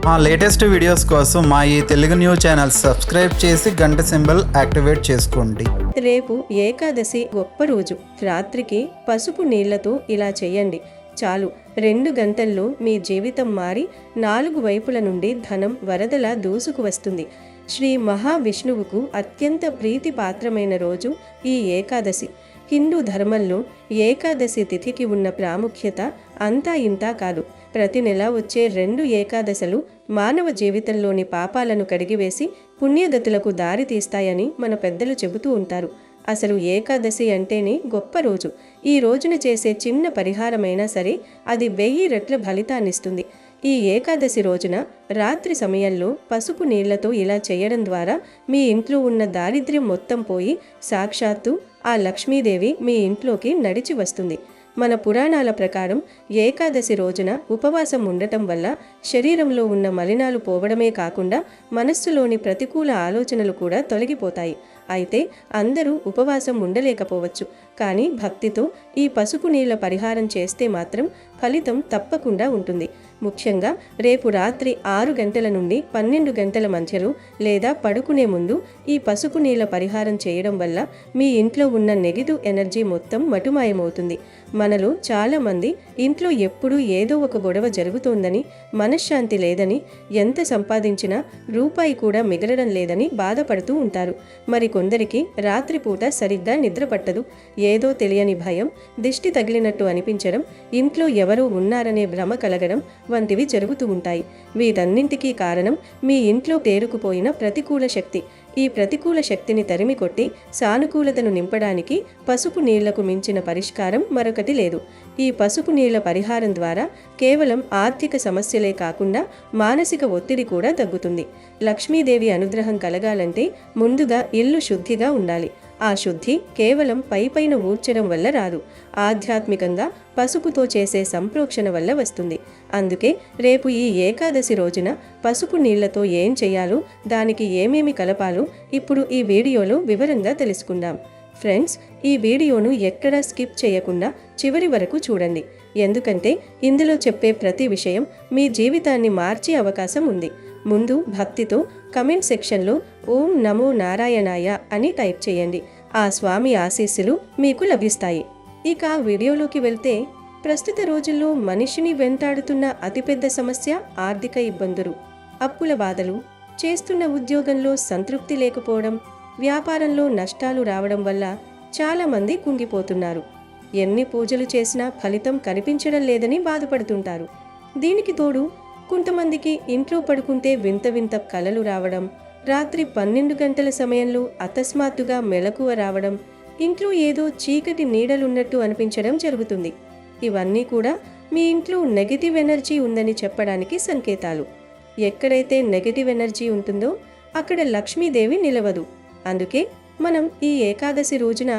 మా latest videos కోసం మా ఈ తెలుగు న్యూస్ ఛానల్ సబ్స్క్రైబ్ చేసి గంట సింబల్ యాక్టివేట్ చేసుకోండి. రేపు ఏకాదశి గొప్ప రోజు. రాత్రికి పసుపు నీళ్లతో ఇలా చేయండి. చాలు, 2 గంటల్లో మీ జీవితం మారి 4 వైపుల నుండి ధనం వరదలా దూసుకు వస్తుంది. శ్రీ మహావిష్ణువుకు అత్యంత ప్రీతిపాత్రమైన రోజు ఈ ఏకాదశి. హిందూ ధర్మంలో ఏకాదశి తిథికి ఉన్న ప్రాముఖ్యత అంతా ఇంతా కాదు. ప్రతి నెల వచ్చే 2 ఏకాదశులు మానవ జీవితంలోని పాపాలను కడిగివేసి పుణ్యగతులకు దారి తీస్తాయని మన పెద్దలు చెబుతూ ఉంటారు. అసలు ఏకాదశి అంటేనే గొప్ప రోజు. ఈ రోజున చేసే చిన్న పరిహారమైనా సరే అది 1000 రెట్ల ఫలితాన్నిస్తుంది. ఈ ఏకాదశి రోజున రాత్రి సమయంలో పసుపు నీళ్లతో ఇలా చేయడం ద్వారా మీ ఇంట్లో ఉన్న దారిద్ర్యం మొత్తం పోయి సాక్షాత్తు ఆ లక్ష్మీదేవి మీ ఇంట్లోకి నడిచి వస్తుంది. మన పురాణాల ప్రకారం ఏకాదశి రోజున ఉపవాసం ఉండటం వల్ల శరీరంలో ఉన్న మలినాలు పోవడమే కాకుండా మనస్సులోని ప్రతికూల ఆలోచనలు కూడా తొలగిపోతాయి. అయితే అందరూ ఉపవాసం ఉండలేకపోవచ్చు, కానీ భక్తితో ఈ పసుపు నీళ్ల పరిహారం చేస్తే మాత్రం ఫలితం తప్పకుండా ఉంటుంది. ముఖ్యంగా రేపు రాత్రి 6 గంటల నుండి 12 గంటల మధ్యలో లేదా పడుకునే ముందు ఈ పసుపు నీళ్ల పరిహారం చేయడం వల్ల మీ ఇంట్లో ఉన్న నెగిటివ్ ఎనర్జీ మొత్తం మటుమాయమవుతుంది. మనలో చాలామంది ఇంట్లో ఎప్పుడూ ఏదో ఒక గొడవ జరుగుతోందని, మనశ్శాంతి లేదని, ఎంత సంపాదించినా రూపాయి కూడా మిగలడం లేదని బాధపడుతూ ఉంటారు. మరి కొందరికి రాత్రిపూట సరిగ్గా నిద్ర పట్టదు. ఏదో తెలియని భయం, దిష్టి తగిలినట్టు అనిపించడం, ఇంట్లో ఎవరో ఉన్నారనే భ్రమ కలగడం వంటివి జరుగుతూ ఉంటాయి. వీటన్నింటికీ కారణం మీ ఇంట్లో పేరుకుపోయిన ప్రతికూల శక్తి. ఈ ప్రతికూల శక్తిని తరిమికొట్టి సానుకూలతను నింపడానికి పసుపు నీళ్లకు మించిన పరిష్కారం మరొకటి లేదు. ఈ పసుపు నీళ్ల పరిహారం ద్వారా కేవలం ఆర్థిక సమస్యలే కాకుండా మానసిక ఒత్తిడి కూడా తగ్గుతుంది. లక్ష్మీదేవి అనుగ్రహం కలగాలంటే ముందుగా ఇల్లు శుద్ధిగా ఉండాలి. ఆ శుద్ధి కేవలం పైపైన ఊడ్చడం వల్ల రాదు, ఆధ్యాత్మికంగా పసుపుతో చేసే సంప్రోక్షణ వల్ల వస్తుంది. అందుకే రేపు ఈ ఏకాదశి రోజున పసుపు నీళ్లతో ఏం చేయాలో, దానికి ఏమేమి కలపాలో ఇప్పుడు ఈ వీడియోలో వివరంగా తెలుసుకుందాం. ఫ్రెండ్స్, ఈ వీడియోను ఎక్కడా స్కిప్ చేయకుండా చివరి వరకు చూడండి, ఎందుకంటే ఇందులో చెప్పే ప్రతి విషయం మీ జీవితాన్ని మార్చే అవకాశం ఉంది. ముందు భక్తితో కమెంట్ సెక్షన్లో ఓం నమో నారాయణాయ అని టైప్ చేయండి. ఆ స్వామి ఆశీస్సులు మీకు లభిస్తాయి. ఇక వీడియోలోకి వెళ్తే, ప్రస్తుత రోజుల్లో మనిషిని వెంటాడుతున్న అతిపెద్ద సమస్య ఆర్థిక ఇబ్బందులు, అప్పుల బాధలు, చేస్తున్న ఉద్యోగంలో సంతృప్తి లేకపోవడం, వ్యాపారంలో నష్టాలు రావడం వల్ల చాలామంది కుంగిపోతున్నారు. ఎన్ని పూజలు చేసినా ఫలితం కనిపించడం లేదని బాధపడుతుంటారు. దీనికి తోడు కొంతమందికి ఇంట్లో పడుకుంటే వింత వింత కలలు రావడం, రాత్రి 12 గంటల సమయంలో అకస్మాత్తుగా మెలకువ రావడం, ఇంట్లో ఏదో చీకటి నీడలున్నట్టు అనిపించడం జరుగుతుంది. ఇవన్నీ కూడా మీ ఇంట్లో నెగటివ్ ఎనర్జీ ఉందని చెప్పడానికి సంకేతాలు. ఎక్కడైతే నెగటివ్ ఎనర్జీ ఉంటుందో అక్కడ లక్ష్మీదేవి నిలవదు. అందుకే మనం ఈ ఏకాదశి రోజున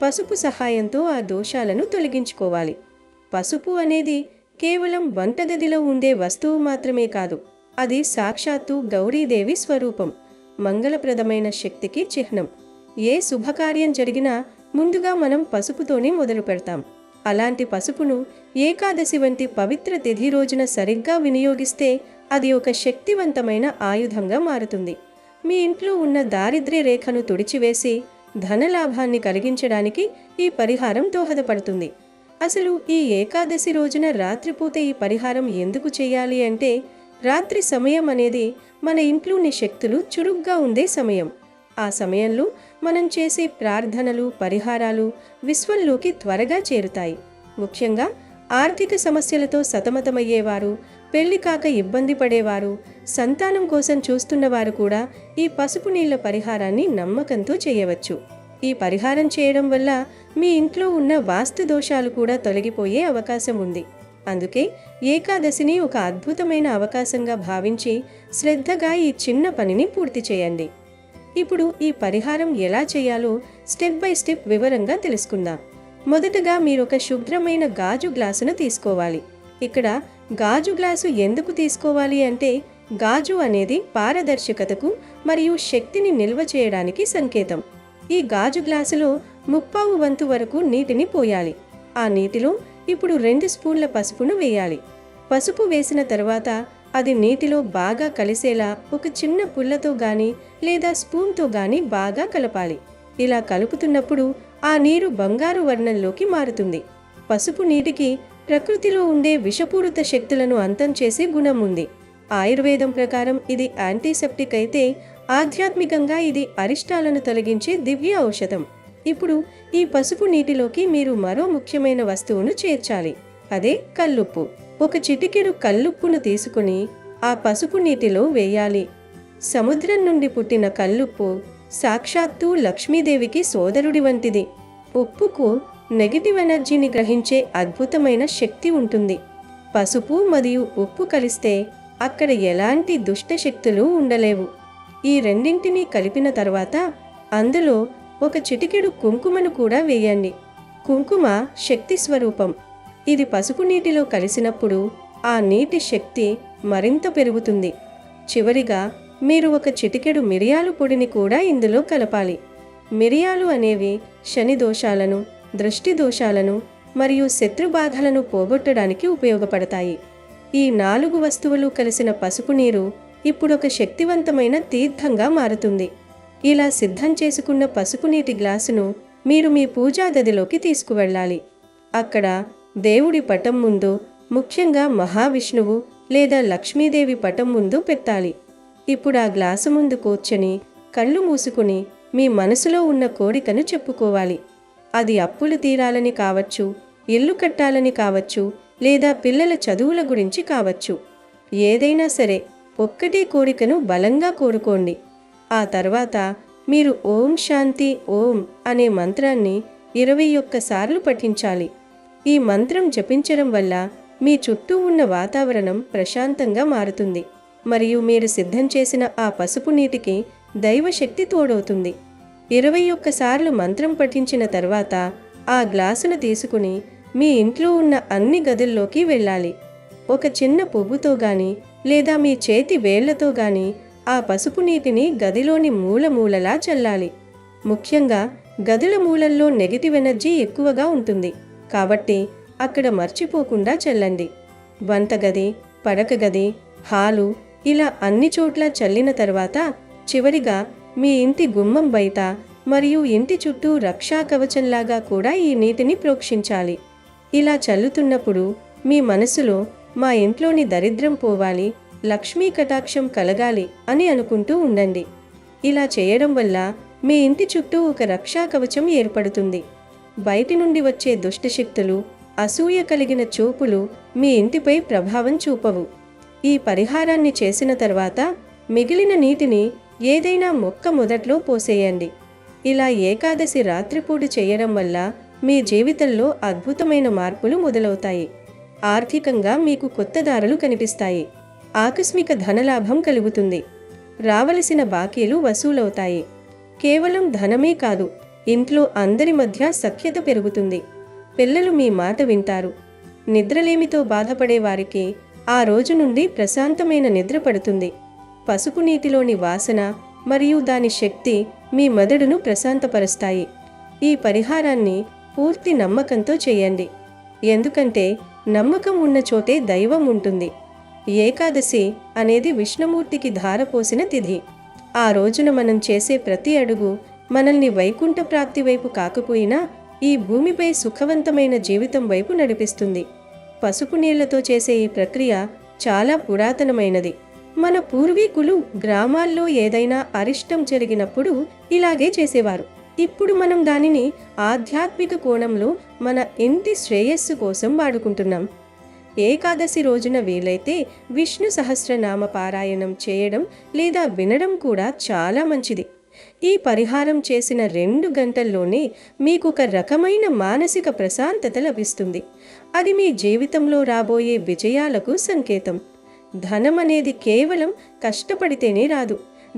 పసుపు సహాయంతో ఆ దోషాలను తొలగించుకోవాలి. పసుపు అనేది కేవలం వంటగదిలో ఉండే వస్తువు మాత్రమే కాదు, అది సాక్షాత్తు గౌరీదేవి స్వరూపం, మంగళప్రదమైన శక్తికి చిహ్నం. ఏ శుభకార్యం జరిగినా ముందుగా మనం పసుపుతోనే మొదలు పెడతాం. అలాంటి పసుపును ఏకాదశి వంటి పవిత్ర తిథి రోజున సరిగ్గా వినియోగిస్తే అది ఒక శక్తివంతమైన ఆయుధంగా మారుతుంది. మీ ఇంట్లో ఉన్న దారిద్ర్య రేఖను తుడిచివేసి ధనలాభాన్ని కలిగించడానికి ఈ పరిహారం దోహదపడుతుంది. అసలు ఈ ఏకాదశి రోజున రాత్రిపూట ఈ పరిహారం ఎందుకు చేయాలి అంటే, రాత్రి సమయం అనేది మన ఇంట్లోని శక్తులు చురుగ్గా ఉండే సమయం. ఆ సమయంలో మనం చేసే ప్రార్థనలు, పరిహారాలు విశ్వంలోకి త్వరగా చేరుతాయి. ముఖ్యంగా ఆర్థిక సమస్యలతో సతమతమయ్యేవారు, పెళ్లి కాక ఇబ్బంది పడేవారు, సంతానం కోసం చూస్తున్నవారు కూడా ఈ పసుపు నీళ్ల పరిహారాన్ని నమ్మకంతో చేయవచ్చు. ఈ పరిహారం చేయడం వల్ల మీ ఇంట్లో ఉన్న వాస్తు దోషాలు కూడా తొలగిపోయే అవకాశం ఉంది. అందుకే ఏకాదశిని ఒక అద్భుతమైన అవకాశంగా భావించి శ్రద్ధగా ఈ చిన్న పనిని పూర్తి చేయండి. ఇప్పుడు ఈ పరిహారం ఎలా చేయాలో స్టెప్ బై స్టెప్ వివరంగా తెలుసుకుందాం. మొదటగా మీరొక శుభ్రమైన గాజు గ్లాసును తీసుకోవాలి. ఇక్కడ గాజు గ్లాసు ఎందుకు తీసుకోవాలి అంటే, గాజు అనేది పారదర్శకతకు మరియు శక్తిని నిల్వ చేయడానికి సంకేతం. ఈ గాజు గ్లాసులో 3/4 వంతు వరకు నీటిని పోయాలి. ఆ నీటిలో ఇప్పుడు 2 స్పూన్ల పసుపును వేయాలి. పసుపు వేసిన తర్వాత అది నీటిలో బాగా కలిసేలా ఒక చిన్న పుల్లతో గాని లేదా స్పూన్తో గాని బాగా కలపాలి. ఇలా కలుపుతున్నప్పుడు ఆ నీరు బంగారు వర్ణంలోకి మారుతుంది. పసుపు నీటికి ప్రకృతిలో ఉండే విషపూరిత శక్తులను అంతం చేసే గుణం ఉంది. ఆయుర్వేదం ప్రకారం ఇది యాంటీసెప్టిక్ అయితే, ఆధ్యాత్మికంగా ఇది అరిష్టాలను తొలగించే దివ్య ఔషధం. ఇప్పుడు ఈ పసుపు నీటిలోకి మీరు మరో ముఖ్యమైన వస్తువును చేర్చాలి. అదే కల్లుప్పు. ఒక చిటికెడు కల్లుప్పును తీసుకుని ఆ పసుపు నీటిలో వేయాలి. సముద్రం నుండి పుట్టిన కల్లుప్పు సాక్షాత్తు లక్ష్మీదేవికి సోదరుడి వంటిది. ఉప్పుకు నెగటివ్ ఎనర్జీని గ్రహించే అద్భుతమైన శక్తి ఉంటుంది. పసుపు మరియు ఉప్పు కలిస్తే అక్కడ ఎలాంటి దుష్ట శక్తులు ఉండలేవు. ఈ రెండింటినీ కలిపిన తర్వాత అందులో ఒక చిటికెడు కుంకుమను కూడా వేయండి. కుంకుమ శక్తి స్వరూపం. ఇది పసుపు నీటిలో కలిసినప్పుడు ఆ నీటి శక్తి మరింత పెరుగుతుంది. చివరిగా మీరు ఒక చిటికెడు మిరియాలు పొడిని కూడా ఇందులో కలపాలి. మిరియాలు అనేవి శని దోషాలను, దృష్టి దోషాలను మరియు శత్రుబాధలను పోగొట్టడానికి ఉపయోగపడతాయి. ఈ 4 వస్తువులు కలిసిన పసుపు నీరు ఇప్పుడు ఒక శక్తివంతమైన తీర్థంగా మారుతుంది. ఇలా సిద్ధం చేసుకున్న పసుపు నీటి గ్లాసును మీరు మీ పూజా గదిలోకి తీసుకువెళ్ళాలి. అక్కడ దేవుడి పటం ముందు, ముఖ్యంగా మహావిష్ణువు లేదా లక్ష్మీదేవి పటం ముందు పెట్టాలి. ఇప్పుడు ఆ గ్లాసు ముందు కూర్చొని కళ్ళు మూసుకుని మీ మనసులో ఉన్న కోరికను చెప్పుకోవాలి. అది అప్పులు తీరాలని కావచ్చు, ఇల్లు కట్టాలని కావచ్చు, లేదా పిల్లల చదువుల గురించి కావచ్చు. ఏదైనా సరే ఒక్కటే కోరికను బలంగా కోరుకోండి. ఆ తర్వాత మీరు ఓం శాంతి ఓం అనే మంత్రాన్ని 21 సార్లు పఠించాలి. ఈ మంత్రం జపించడం వల్ల మీ చుట్టూ ఉన్న వాతావరణం ప్రశాంతంగా మారుతుంది మరియు మీరు సిద్ధం చేసిన ఆ పసుపు నీటికి దైవశక్తి తోడవుతుంది. 21 సార్లు మంత్రం పఠించిన తర్వాత ఆ గ్లాసును తీసుకుని మీ ఇంట్లో ఉన్న అన్ని గదుల్లోకి వెళ్ళాలి. ఒక చిన్న పువ్వుతో గాని లేదా మీ చేతి వేళ్లతో గాని ఆ పసుపు నీటిని గదిలోని మూలమూలలా చల్లాలి. ముఖ్యంగా గదుల మూలల్లో నెగటివ్ ఎనర్జీ ఎక్కువగా ఉంటుంది కాబట్టి అక్కడ మర్చిపోకుండా చల్లండి. వంటగది, పడక గది, హాలు ఇలా అన్ని చోట్ల చల్లిన తర్వాత చివరిగా మీ ఇంటి గుమ్మం బయట మరియు ఇంటి చుట్టూ రక్షా కవచంలాగా కూడా ఈ నీటిని ప్రోక్షించాలి. ఇలా చల్లుతున్నప్పుడు మీ మనసులో మా ఇంట్లోని దరిద్రం పోవాలి, లక్ష్మీ కటాక్షం కలగాలి అని అనుకుంటూ ఉండండి. ఇలా చేయడం వల్ల మీ ఇంటి చుట్టూ ఒక రక్షా కవచం ఏర్పడుతుంది. బయటి నుండి వచ్చే దుష్టశక్తులు, అసూయ కలిగిన చూపులు మీ ఇంటిపై ప్రభావం చూపవు. ఈ పరిహారాన్ని చేసిన తర్వాత మిగిలిన నీటిని ఏదైనా మొక్క మొదట్లో పోసేయండి. ఇలా ఏకాదశి రాత్రిపూట చేయడం వల్ల మీ జీవితంలో అద్భుతమైన మార్పులు మొదలవుతాయి. ఆర్థికంగా మీకు కొత్త దారులు కనిపిస్తాయి. ఆకస్మిక ధనలాభం కలుగుతుంది. రావలసిన బాకీలు వసూలవుతాయి. కేవలం ధనమే కాదు, ఇంట్లో అందరి మధ్య సఖ్యత పెరుగుతుంది. పిల్లలు మీ మాట వింటారు. నిద్రలేమితో బాధపడే వారికి ఆ రోజు నుండి ప్రశాంతమైన నిద్ర పడుతుంది. పసుపు నీటిలోని వాసన మరియు దాని శక్తి మీ మెదడును ప్రశాంతపరుస్తాయి. ఈ పరిహారాన్ని పూర్తి నమ్మకంతో చేయండి. ఎందుకంటే నమ్మకం ఉన్న చోటే దైవం ఉంటుంది. ఏకాదశి అనేది విష్ణుమూర్తికి ధారపోసిన తిథి. ఆ రోజున మనం చేసే ప్రతి అడుగు మనల్ని వైకుంఠ ప్రాప్తి వైపు కాకపోయినా ఈ భూమిపై సుఖవంతమైన జీవితం వైపు నడిపిస్తుంది. పసుపు నీళ్లతో చేసే ఈ ప్రక్రియ చాలా పురాతనమైనది. మన పూర్వీకులు గ్రామాల్లో ఏదైనా అరిష్టం జరిగినప్పుడు ఇలాగే చేసేవారు. ఇప్పుడు మనం దానిని ఆధ్యాత్మిక కోణంలో మన ఇంటి శ్రేయస్సు కోసం వాడుకుంటున్నాం. ఏకాదశి రోజున వీలైతే విష్ణు సహస్రనామ పారాయణం చేయడం లేదా వినడం కూడా చాలా మంచిది. ఈ పరిహారం చేసిన 2 గంటల్లోనే మీకు ఒక రకమైన మానసిక ప్రశాంతత లభిస్తుంది. అది మీ జీవితంలో రాబోయే విజయాలకు సంకేతం. ధనం అనేది కేవలం కష్టపడితేనే రాదు,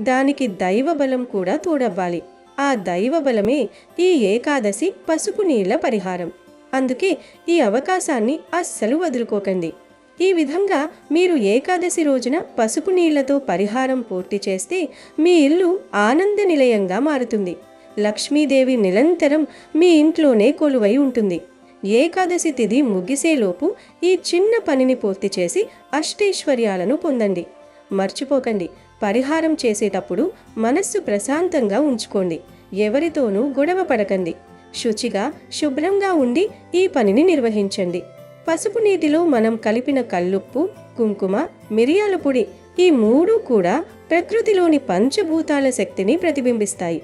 దానికి దైవబలం కూడా తోడవ్వాలి. ఆ దైవబలమే ఈ ఏకాదశి పసుపు నీళ్ల పరిహారం. అందుకే ఈ అవకాశాన్ని అస్సలు వదులుకోకండి. ఈ విధంగా మీరు ఏకాదశి రోజున పసుపు నీళ్లతో పరిహారం పూర్తి చేస్తే మీ ఇల్లు ఆనంద నిలయంగా మారుతుంది. లక్ష్మీదేవి నిరంతరం మీ ఇంట్లోనే కొలువై ఉంటుంది. ఏకాదశి తిథి ముగిసేలోపు ఈ చిన్న పనిని పూర్తి చేసి అష్టైశ్వర్యాలను పొందండి. మర్చిపోకండి, పరిహారం చేసేటప్పుడు మనస్సు ప్రశాంతంగా ఉంచుకోండి. ఎవరితోనూ గొడవ పడకండి. శుచిగా, శుభ్రంగా ఉండి ఈ పనిని నిర్వహించండి. పసుపు నీటిలో మనం కలిపిన కల్లుప్పు, కుంకుమ, మిరియాల పొడి ఈ మూడు కూడా ప్రకృతిలోని పంచభూతాల శక్తిని ప్రతిబింబిస్తాయి.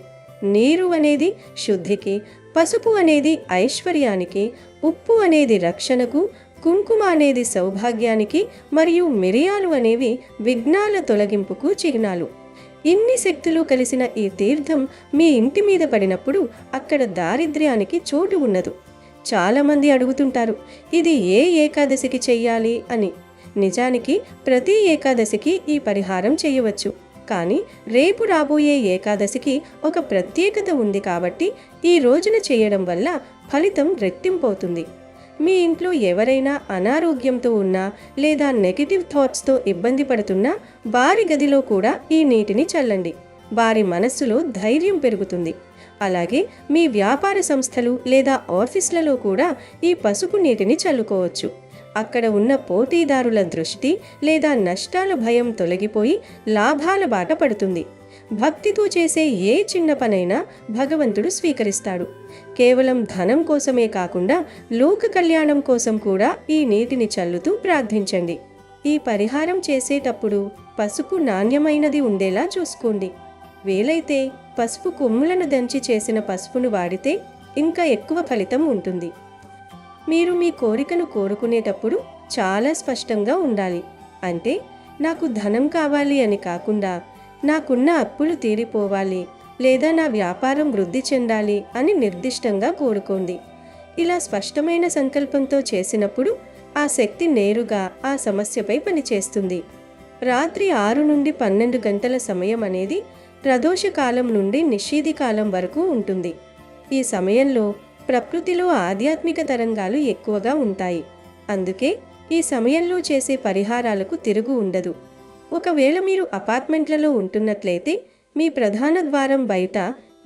నీరు అనేది శుద్ధికి, పసుపు అనేది ఐశ్వర్యానికి, ఉప్పు అనేది రక్షణకు, కుంకుమ అనేది సౌభాగ్యానికి మరియు మిరియాలు అనేవి విఘ్నాల తొలగింపుకు చిహ్నాలు. ఇన్ని శక్తులు కలిసిన ఈ తీర్థం మీ ఇంటి మీద పడినప్పుడు అక్కడ దారిద్ర్యానికి చోటు ఉండదు. చాలామంది అడుగుతుంటారు, ఇది ఏ ఏకాదశికి చెయ్యాలి అని. నిజానికి ప్రతి ఏకాదశికి ఈ పరిహారం చేయవచ్చు. కానీ రేపు రాబోయే ఏకాదశికి ఒక ప్రత్యేకత ఉంది కాబట్టి ఈ రోజున చేయడం వల్ల ఫలితం రెట్టింపవుతుంది. మీ ఇంట్లో ఎవరైనా అనారోగ్యంతో ఉన్నా లేదా నెగిటివ్ థాట్స్తో ఇబ్బంది పడుతున్నా వారి గదిలో కూడా ఈ నీటిని చల్లండి. వారి మనస్సులో ధైర్యం పెరుగుతుంది. అలాగే మీ వ్యాపార సంస్థలు లేదా ఆఫీసులలో కూడా ఈ పసుపు నీటిని చల్లుకోవచ్చు. అక్కడ ఉన్న పోటీదారుల దృష్టి లేదా నష్టాల భయం తొలగిపోయి లాభాల బాట పడుతుంది. భక్తితో చేసే ఏ చిన్న పనైనా భగవంతుడు స్వీకరిస్తాడు. కేవలం ధనం కోసమే కాకుండా లోక కళ్యాణం కోసం కూడా ఈ నీటిని చల్లుతూ ప్రార్థించండి. ఈ పరిహారం చేసేటప్పుడు పసుపు నాణ్యమైనది ఉండేలా చూసుకోండి. వీలైతే పసుపు కొమ్ములను దంచి చేసిన పసుపును వాడితే ఇంకా ఎక్కువ ఫలితం ఉంటుంది. మీరు మీ కోరికను కోరుకునేటప్పుడు చాలా స్పష్టంగా ఉండాలి. అంటే నాకు ధనం కావాలి అని కాకుండా నాకున్న అప్పులు తీరిపోవాలి లేదా నా వ్యాపారం వృద్ధి చెందాలి అని నిర్దిష్టంగా కోరుకోండి. ఇలా స్పష్టమైన సంకల్పంతో చేసినప్పుడు ఆ శక్తి నేరుగా ఆ సమస్యపై పనిచేస్తుంది. రాత్రి 6 నుండి 12 గంటల సమయం అనేది ప్రదోష కాలం నుండి నిషీధి కాలం వరకు ఉంటుంది. ఈ సమయంలో ప్రకృతిలో ఆధ్యాత్మిక తరంగాలు ఎక్కువగా ఉంటాయి. అందుకే ఈ సమయంలో చేసే పరిహారాలకు తిరుగు ఉండదు. ఒకవేళ మీరు అపార్ట్మెంట్లలో ఉంటున్నట్లయితే మీ ప్రధాన ద్వారం బయట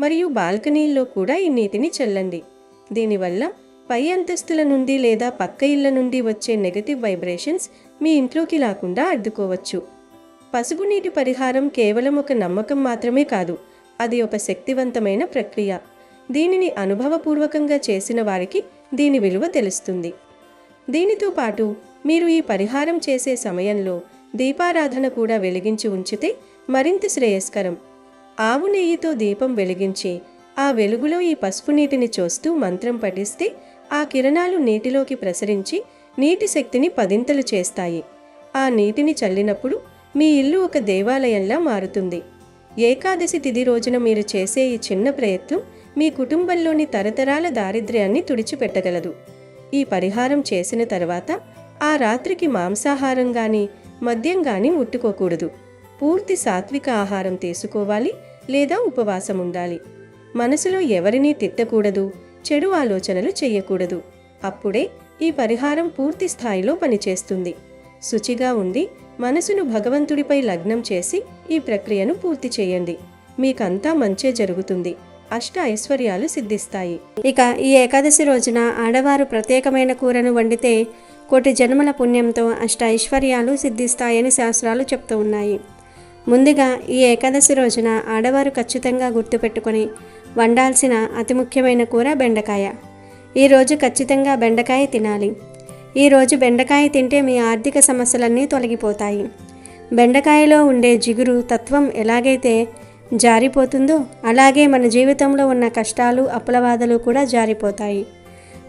మరియు బాల్కనీల్లో కూడా ఈ నీటిని చల్లండి. దీనివల్ల పై అంతస్తుల నుండి లేదా పక్క ఇళ్ల నుండి వచ్చే నెగటివ్ వైబ్రేషన్స్ మీ ఇంట్లోకి రాకుండా అడ్డుకోవచ్చు. పసుపు నీటి పరిహారం కేవలం ఒక నమ్మకం మాత్రమే కాదు, అది ఒక శక్తివంతమైన ప్రక్రియ. దీనిని అనుభవపూర్వకంగా చేసిన వారికి దీని విలువ తెలుస్తుంది. దీనితో పాటు మీరు ఈ పరిహారం చేసే సమయంలో దీపారాధన కూడా వెలిగించి ఉంచితే మరింత శ్రేయస్కరం. ఆవు నెయ్యితో దీపం వెలిగించి ఆ వెలుగులో ఈ పసుపు నీటిని చూస్తూ మంత్రం పఠిస్తే ఆ కిరణాలు నీటిలోకి ప్రసరించి నీటి శక్తిని పదింతలు చేస్తాయి. ఆ నీటిని చల్లినప్పుడు మీ ఇల్లు ఒక దేవాలయంలా మారుతుంది. ఏకాదశి తిథి రోజున మీరు చేసే ఈ చిన్న ప్రయత్నం మీ కుటుంబంలోని తరతరాల దారిద్ర్యాన్ని తుడిచిపెట్టగలదు. ఈ పరిహారం చేసిన తర్వాత ఆ రాత్రికి మాంసాహారం గాని మద్యం గాని ముట్టుకోకూడదు. పూర్తి సాత్విక ఆహారం తీసుకోవాలి లేదా ఉపవాసం ఉండాలి. మనసులో ఎవరినీ తిట్టకూడదు, చెడు ఆలోచనలు చెయ్యకూడదు. అప్పుడే ఈ పరిహారం పూర్తి స్థాయిలో పనిచేస్తుంది. శుచిగా ఉండి మనసును భగవంతుడిపై లగ్నం చేసి ఈ ప్రక్రియను పూర్తి చేయండి. మీకంతా మంచే జరుగుతుంది. అష్ట ఐశ్వర్యాలు సిద్ధిస్తాయి. ఇక ఈ ఏకాదశి రోజున ఆడవారు ప్రత్యేకమైన కూరను వండితే కోటి జన్మల పుణ్యంతో అష్ట ఐశ్వర్యాలు సిద్ధిస్తాయని శాస్త్రాలు చెప్తూ ఉన్నాయి. ముందుగా ఈ ఏకాదశి రోజున ఆడవారు ఖచ్చితంగా గుర్తుపెట్టుకొని వండాల్సిన అతి ముఖ్యమైన కూర బెండకాయ. ఈరోజు ఖచ్చితంగా బెండకాయ తినాలి. ఈరోజు బెండకాయ తింటే మీ ఆర్థిక సమస్యలన్నీ తొలగిపోతాయి. బెండకాయలో ఉండే జిగురు తత్వం ఎలాగైతే జారిపోతుందో అలాగే మన జీవితంలో ఉన్న కష్టాలు, అప్పుల బాధలు కూడా జారిపోతాయి.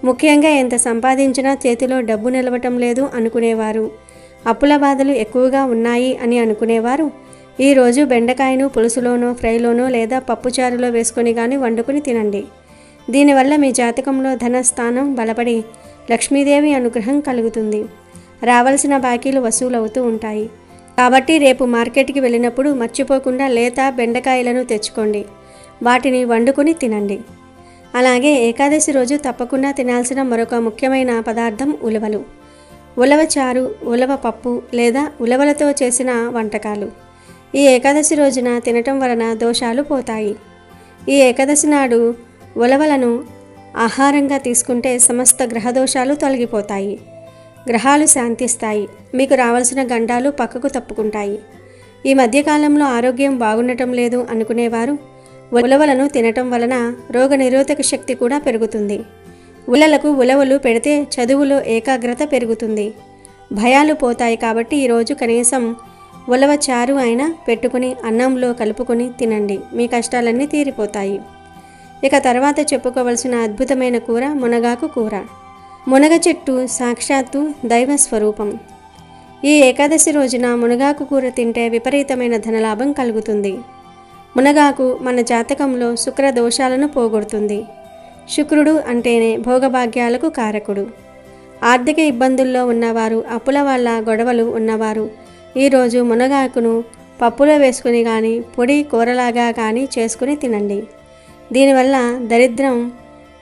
ముఖ్యంగా ఎంత సంపాదించినా చేతిలో డబ్బు నిలవటం లేదు అనుకునేవారు, అప్పుల బాధలు ఎక్కువగా ఉన్నాయి అని అనుకునేవారు ఈరోజు బెండకాయను పులుసులోనో, ఫ్రైలోనో లేదా పప్పుచారులో వేసుకొని కానీ వండుకొని తినండి. దీనివల్ల మీ జాతకంలో ధనస్థానం బలపడి లక్ష్మీదేవి అనుగ్రహం కలుగుతుంది. రావాల్సిన బాకీలు వసూలవుతూ ఉంటాయి. కాబట్టి రేపు మార్కెట్కి వెళ్ళినప్పుడు మర్చిపోకుండా లేత బెండకాయలను తెచ్చుకోండి. వాటిని వండుకొని తినండి. అలాగే ఏకాదశి రోజు తప్పకుండా తినాల్సిన మరొక ముఖ్యమైన పదార్థం ఉలవలు. ఉలవ చారు, ఉలవ పప్పు లేదా ఉలవలతో చేసిన వంటకాలు ఈ ఏకాదశి రోజున తినటం వలన దోషాలు పోతాయి. ఈ ఏకాదశి నాడు ఉలవలను ఆహారంగా తీసుకుంటే సమస్త గ్రహదోషాలు తొలగిపోతాయి. గ్రహాలు శాంతిస్తాయి. మీకు రావాల్సిన గండాలు పక్కకు తప్పుకుంటాయి. ఈ మధ్యకాలంలో ఆరోగ్యం బాగుండటం లేదు అనుకునేవారు ఉలవలను తినటం వలన రోగనిరోధక శక్తి కూడా పెరుగుతుంది. ఉలవలు పెడితే చదువులో ఏకాగ్రత పెరుగుతుంది. భయాలు పోతాయి. కాబట్టి ఈరోజు కనీసం ఉలవ చారు అయినా పెట్టుకుని అన్నంలో కలుపుకొని తినండి. మీ కష్టాలన్నీ తీరిపోతాయి. ఇక తర్వాత చెప్పుకోవలసిన అద్భుతమైన కూర మునగాకు కూర. మునగ చెట్టు సాక్షాత్తు దైవ స్వరూపం. ఈ ఏకాదశి రోజున మునగాకు కూర తింటే విపరీతమైన ధనలాభం కలుగుతుంది. మునగాకు మన జాతకంలో శుక్ర దోషాలను పోగొడుతుంది. శుక్రుడు అంటేనే భోగభాగ్యాలకు కారకుడు. ఆర్థిక ఇబ్బందుల్లో ఉన్నవారు, అప్పుల వల్ల గొడవలు ఉన్నవారు ఈరోజు మునగాకును పప్పులో వేసుకుని కానీ పొడి కూరలాగా కానీ చేసుకుని తినండి. దీనివల్ల దరిద్రం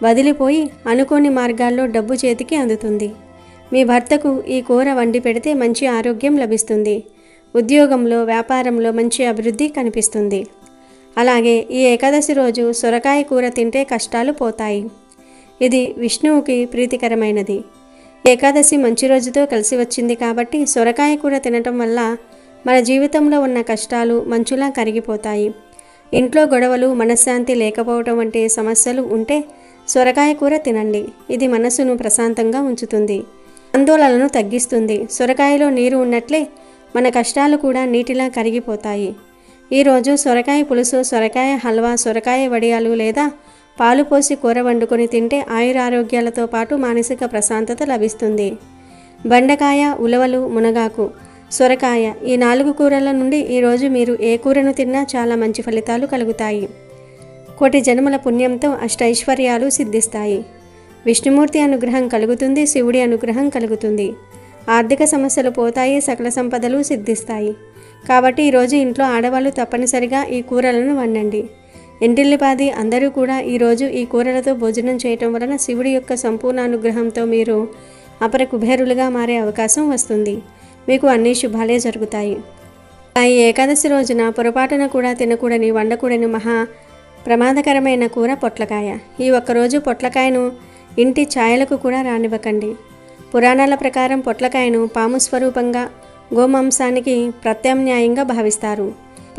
వదిలిపోయి అనుకోని మార్గాల్లో డబ్బు చేతికి అందుతుంది. మీ భర్తకు ఈ కూర వండి పెడితే మంచి ఆరోగ్యం లభిస్తుంది. ఉద్యోగంలో, వ్యాపారంలో మంచి అభివృద్ధి కనిపిస్తుంది. అలాగే ఈ ఏకాదశి రోజు సొరకాయ కూర తింటే కష్టాలు పోతాయి. ఇది విష్ణువుకి ప్రీతికరమైనది. ఏకాదశి మంచి రోజుతో కలిసి వచ్చింది కాబట్టి సొరకాయ కూర తినటం వల్ల మన జీవితంలో ఉన్న కష్టాలు మంచులా కరిగిపోతాయి. ఇంట్లో గొడవలు, మనశ్శాంతి లేకపోవటం వంటి సమస్యలు ఉంటే సొరకాయ కూర తినండి. ఇది మనసును ప్రశాంతంగా ఉంచుతుంది, ఆందోళనను తగ్గిస్తుంది. సొరకాయలో నీరు ఉన్నట్లే మన కష్టాలు కూడా నీటిలా కరిగిపోతాయి. ఈరోజు సొరకాయ పులుసు, సొరకాయ హల్వా, సొరకాయ వడియాలు లేదా పాలు పోసి కూర వండుకొని తింటే ఆయురారోగ్యాలతో పాటు మానసిక ప్రశాంతత లభిస్తుంది. బెండకాయ, ఉలవలు, మునగాకు, సొరకాయ ఈ 4 కూరల నుండి ఈరోజు మీరు ఏ కూరను తిన్నా చాలా మంచి ఫలితాలు కలుగుతాయి. కోటి జన్మల పుణ్యంతో అష్టైశ్వర్యాలు సిద్ధిస్తాయి. విష్ణుమూర్తి అనుగ్రహం కలుగుతుంది. శివుడి అనుగ్రహం కలుగుతుంది. ఆర్థిక సమస్యలు పోతాయి. సకల సంపదలు సిద్ధిస్తాయి. కాబట్టి ఈరోజు ఇంట్లో ఆడవాళ్ళు తప్పనిసరిగా ఈ కూరలను వండండి. ఇంటిల్లిపాది అందరూ కూడా ఈరోజు ఈ కూరలతో భోజనం చేయటం వలన శివుడి యొక్క సంపూర్ణ అనుగ్రహంతో మీరు అపర కుబేరులుగా మారే అవకాశం వస్తుంది. మీకు అన్ని శుభాలే జరుగుతాయి. ఈ ఏకాదశి రోజున పొరపాటున కూడా తినకూడని, వండకూడని మహా ప్రమాదకరమైన కూర పొట్లకాయ. ఈ ఒక్కరోజు పొట్లకాయను ఇంటి ఛాయలకు కూడా రానివ్వకండి. పురాణాల ప్రకారం పొట్లకాయను పాము స్వరూపంగా, గోమాంసానికి ప్రత్యామ్నాయంగా భావిస్తారు.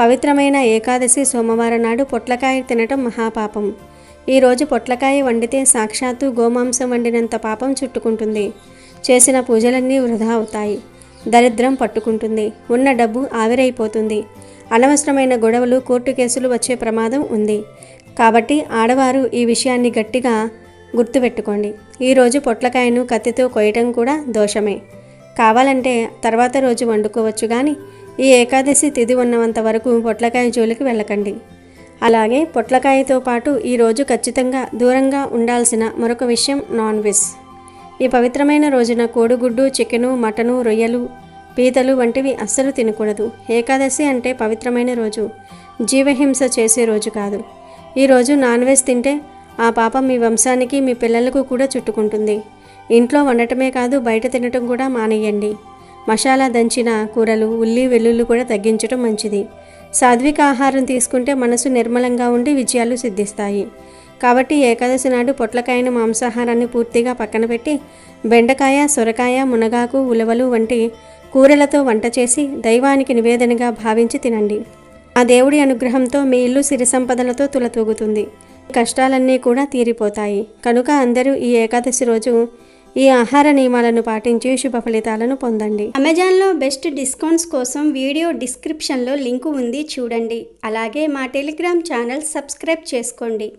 పవిత్రమైన ఏకాదశి సోమవారం నాడు పొట్లకాయ తినటం మహాపాపం. ఈరోజు పొట్లకాయ వండితే సాక్షాత్తు గోమాంసం వండినంత పాపం చుట్టుకుంటుంది. చేసిన పూజలన్నీ వృధా అవుతాయి. దరిద్రం పట్టుకుంటుంది. ఉన్న డబ్బు ఆవిరైపోతుంది. అనవసరమైన గొడవలు, కోర్టు కేసులు వచ్చే ప్రమాదం ఉంది. కాబట్టి ఆడవారు ఈ విషయాన్ని గట్టిగా గుర్తుపెట్టుకోండి. ఈరోజు పొట్లకాయను కత్తితో కొయ్యటం కూడా దోషమే. కావాలంటే తర్వాత రోజు వండుకోవచ్చు, కానీ ఈ ఏకాదశి తిథి ఉన్నంత వరకు పొట్లకాయ జోలికి వెళ్ళకండి. అలాగే పొట్లకాయతో పాటు ఈరోజు ఖచ్చితంగా దూరంగా ఉండాల్సిన మరొక విషయం నాన్ వెజ్. ఈ పవిత్రమైన రోజున కోడిగుడ్డు, చికెను, మటను, రొయ్యలు, పీతలు వంటివి అస్సలు తినకూడదు. ఏకాదశి అంటే పవిత్రమైన రోజు, జీవహింస చేసే రోజు కాదు. ఈరోజు నాన్ వెజ్ తింటే ఆ పాపం మీ వంశానికి, మీ పిల్లలకు కూడా చుట్టుకుంటుంది. ఇంట్లో వండటమే కాదు, బయట తినటం కూడా మానేయండి. మసాలా దంచిన కూరలు, ఉల్లి వెల్లుల్లి కూడా తగ్గించడం మంచిది. సాత్విక ఆహారం తీసుకుంటే మనసు నిర్మలంగా ఉండి విజయాలు సిద్ధిస్తాయి. కాబట్టి ఏకాదశి నాడు పొట్లకాయను, మాంసాహారాన్ని పూర్తిగా పక్కన పెట్టి బెండకాయ, సొరకాయ, మునగాకు, ఉలవలు వంటి కూరలతో వంట చేసి దైవానికి నివేదనగా భావించి తినండి. ఆ దేవుడి అనుగ్రహంతో మీ ఇల్లు సిరి సంపదలతో తులతూగుతుంది. కష్టాలన్నీ కూడా తీరిపోతాయి. కనుక అందరూ ఈ ఏకాదశి రోజు ఈ ఆహార నియమాలను పాటించి శుభ ఫలితాలను పొందండి. అమెజాన్లో బెస్ట్ డిస్కౌంట్స్ కోసం వీడియో డిస్క్రిప్షన్లో లింకు ఉంది, చూడండి. అలాగే మా టెలిగ్రామ్ ఛానల్ సబ్స్క్రైబ్ చేసుకోండి.